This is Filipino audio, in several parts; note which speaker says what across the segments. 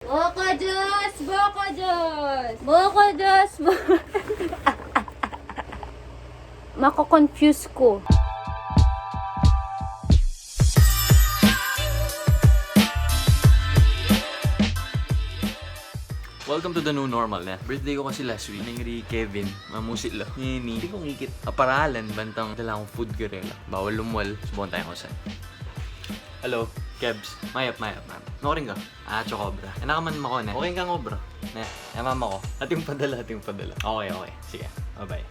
Speaker 1: Buko juice! Buko juice! Buko juice! Mako-confuse ko.
Speaker 2: Welcome to the new normal na. Birthday ko kasi last week. Nangiri Kevin, mamusit lang. Hindi ko ngikit. Aparalan, bantang dala akong food gorilla. Bawal lumwal. Subukan tayo kung saan. Hello, Kebs. Mayap. Nakuring ka? Chokobra. Nakaman mo ko na. Okay ka ngobra. Mama ko. Ating padala. Okay. Sige. Bye-bye.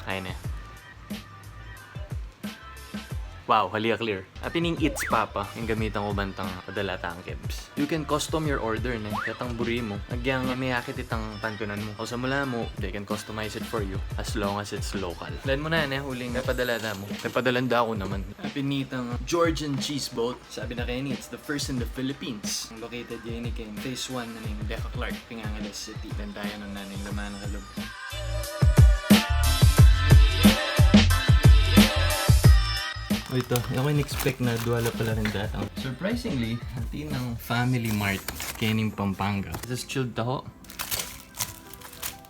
Speaker 2: Kaya na. Wow, halika clear. At ining Eats Papa, yung gamitan ko bantang padala tang Kebs. You can custom your order na. Katang buri mo. Nagyang may akit itang pantunan mo. O sa mula mo, they can customize it for you as long as it's local. Lan mo na huling napadala na mo. Napadalanda ako naman. Pinitang Georgian CheeseBoat. Sabi na kayo ni, it's the first in the Philippines. Located yun ni Kim. Phase 1 na ng Dakal, Pampanga City. Dan tayo nung naning laman ng kalog. O ito, ako in-expect na duwala pala rin datang. Surprisingly, hati ng FamilyMart kening Pampanga. This is chilled taho.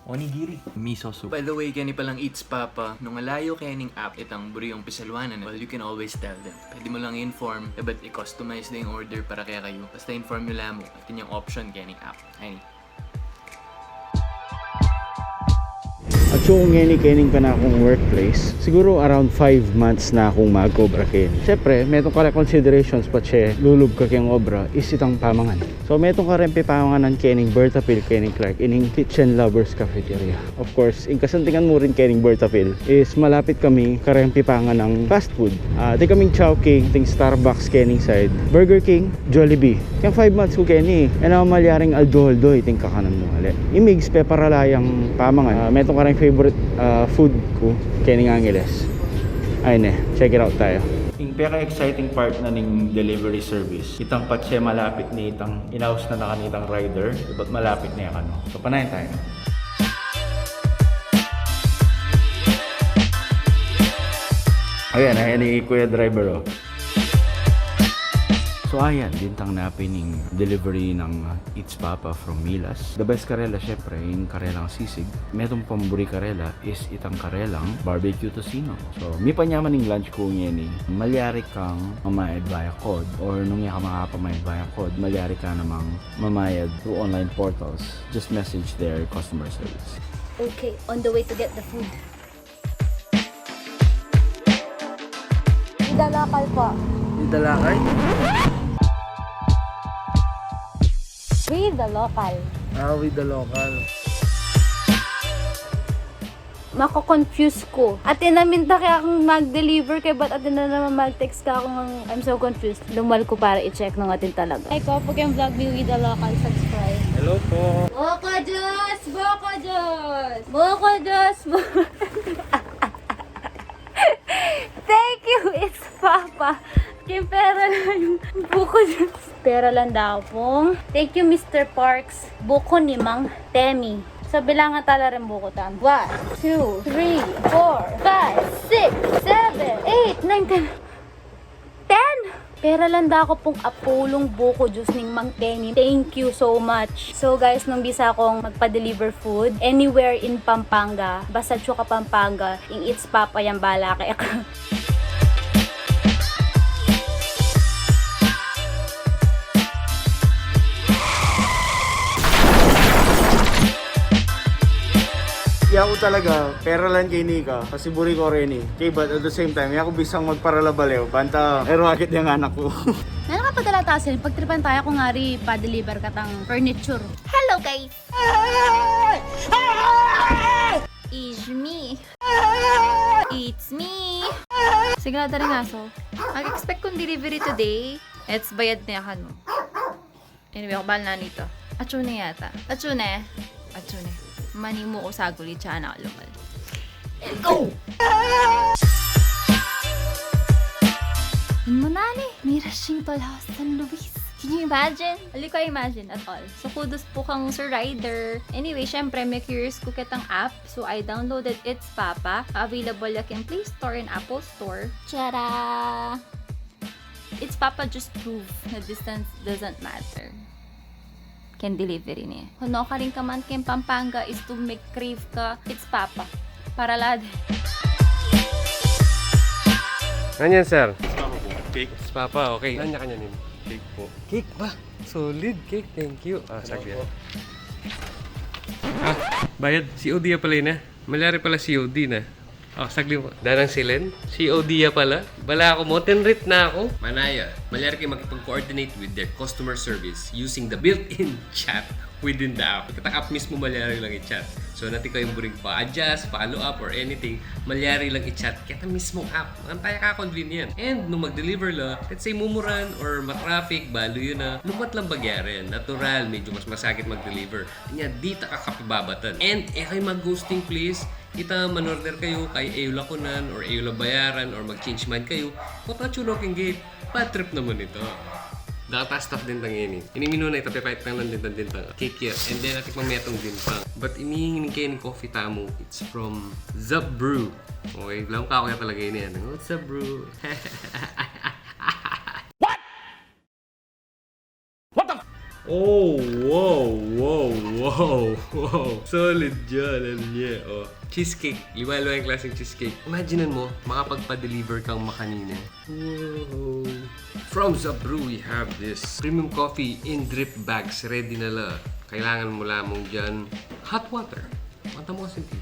Speaker 2: Onigiri. Miso soup. By the way, kani palang Eats Papa, nung alayo kening app itang buriyong pisalwanan, well, you can always tell them. Pwede mo lang i-inform, but i-customize na yung order para kaya kayo. Basta inform nyo lang mo, at yung option kening app. Ayun.
Speaker 3: At yung kening ka na akong workplace, siguro around 5 months na akong mag-obra ken. Siyempre, metong ka considerations pa siya lulub ka kayong obra is itang pamangan. So, metong ka rin pamanganan kening Bertapil, kening Clark, ining Kitchen Lovers Cafeteria. Of course, in kasantingan mo rin kening Bertapil is malapit kami kareng pipangan ng fast food. Di kaming Chow King, ting Starbucks kening side, Burger King, Jollibee. Yung 5 months ko keni, na malyaring Aldo, iting kakanan mo hali. Imigs, peparalayang pamangan. Metong ka rin favorite food ko kening Angeles. Ayun check it out tayo. Yung peka-exciting part na ning delivery service, itang patse malapit ni itang in-house na nakanitang rider, but malapit na yung ano. So panayin tayo. Ayan ni Kuya Driver So ayan, dintang napining delivery ng Eats Papa from Mila's. The best karela syempre, yung karelang sisig. Metong pamburi karela is itang karelang barbecue tocino. So, may panyaman ng lunch ko ngayon malyari kang mamayad via code or nung ka makapamayad via code, malyari ka namang mamayad through online portals. Just message their customer service.
Speaker 1: Okay, on the way to get the food. Dakal po.
Speaker 3: Dalakay?
Speaker 1: With the local.
Speaker 3: With the local.
Speaker 1: Mako-confuse ko. Ate naminta kaya akong mag-deliver kay ba't ate na naman mag-text ka akong I'm so confused. Lumal ko para i-check ng atin talaga. Ay ko, pag yung vlog me with the local, subscribe.
Speaker 3: Hello po.
Speaker 1: Buko juice! Buko juice! Buko juice! Thank you, It's Papa. Yung pera lang yung buko juice. Pera lang daw pong. Thank you, Mr.Park. Buko ni Mang, Temy. So, bilangan tala rin buko tan. 1, 2, 3, 4, 5, 6, 7, 8, 9, 10. Pera lang daw ko pong apulong buko juice ning Mang Temy. Thank you so much. So guys, nung bisa akong magpa-deliver food anywhere in Pampanga, basta Chuka Pampanga, yung Eats Papa yung bala kaya
Speaker 3: Ako talaga, pera lang kay Nika, kasi buri ko rin but at the same time, ako bisang magparalabalew, banta, erwakit yung anak ko.
Speaker 1: Ano ka padala tasil? Pagtripan tayo kung ngari pa-deliver ka tang furniture. Hello guys! It's me! It's me! Sigurado rin aso. Mag-expect kong delivery today. It's bayad na yakan mo. Anyway, ako bahal na nito. Atsune yata. Atsune. Mani mo ko saguli siya na lumal. Let's go! Yun mo na may rushing pala San Luis. Can you imagine? Hindi ko imagine at all. So, kudos po kang Sir Rider. Anyway, syempre, may curious ko kitang app. So, I downloaded Eats Papa. Available like in Play Store and Apple Store. Tara! Eats Papa just prove na distance doesn't matter. can delivery niya. Huno ka rin ka man ken Pampanga is to make crave ka, it's Papa. Para lad.
Speaker 4: Ganyan, sir.
Speaker 2: Papa po. Cake.
Speaker 4: Papa, okay. Kanya-kanya nin.
Speaker 2: Cake po.
Speaker 4: Cake ba? Solid cake, thank you. Saglit. Bayad. COD ya pala yun, Malyari pala COD na. Saglit po. Danang silen. COD ya pala. Bala ako mo. Tenrit na ako.
Speaker 5: Manaya, malyari kayo makipag-coordinate with their customer service using the built-in chat within the app. Kita app mismo malyari lang i-chat. So, natin kayong buring pa-adjust, follow up, or anything, malyari lang i-chat. Kita mismong app. Antaya ka convenient. And, nung mag-deliver la, let's say mumuran or matraffic, balo yun na, lumat lang bagyarin. Natural, medyo mas masakit mag-deliver. Kanya, di ta kakapibabatan. And, kayo mag-ghosting please, kita man-order kayo kay Eula Kunan or Eula Bayaran or mag-change mind kayo, kung chunok yung gate, bad trip naman ito. Data stuff din tang ini. Inimino na ito, pepait lang din tang cake yan. And then, natin mametong din pang. But inihingi kayo ng coffee tamo. It's from Zup Brew. Okay, lang ka kaya talaga yun yan. What's up, bro? Oh, wow. Solid dyan, ano niya. Cheesecake. Iba-iba yung klaseng cheesecake. Imaginean mo, makapagpa-deliver kang makanina. Whoa. From Zup Brew, we have this premium coffee in drip bags. Ready na la. Kailangan mo lamang dyan hot water. Mata mo kasi tea.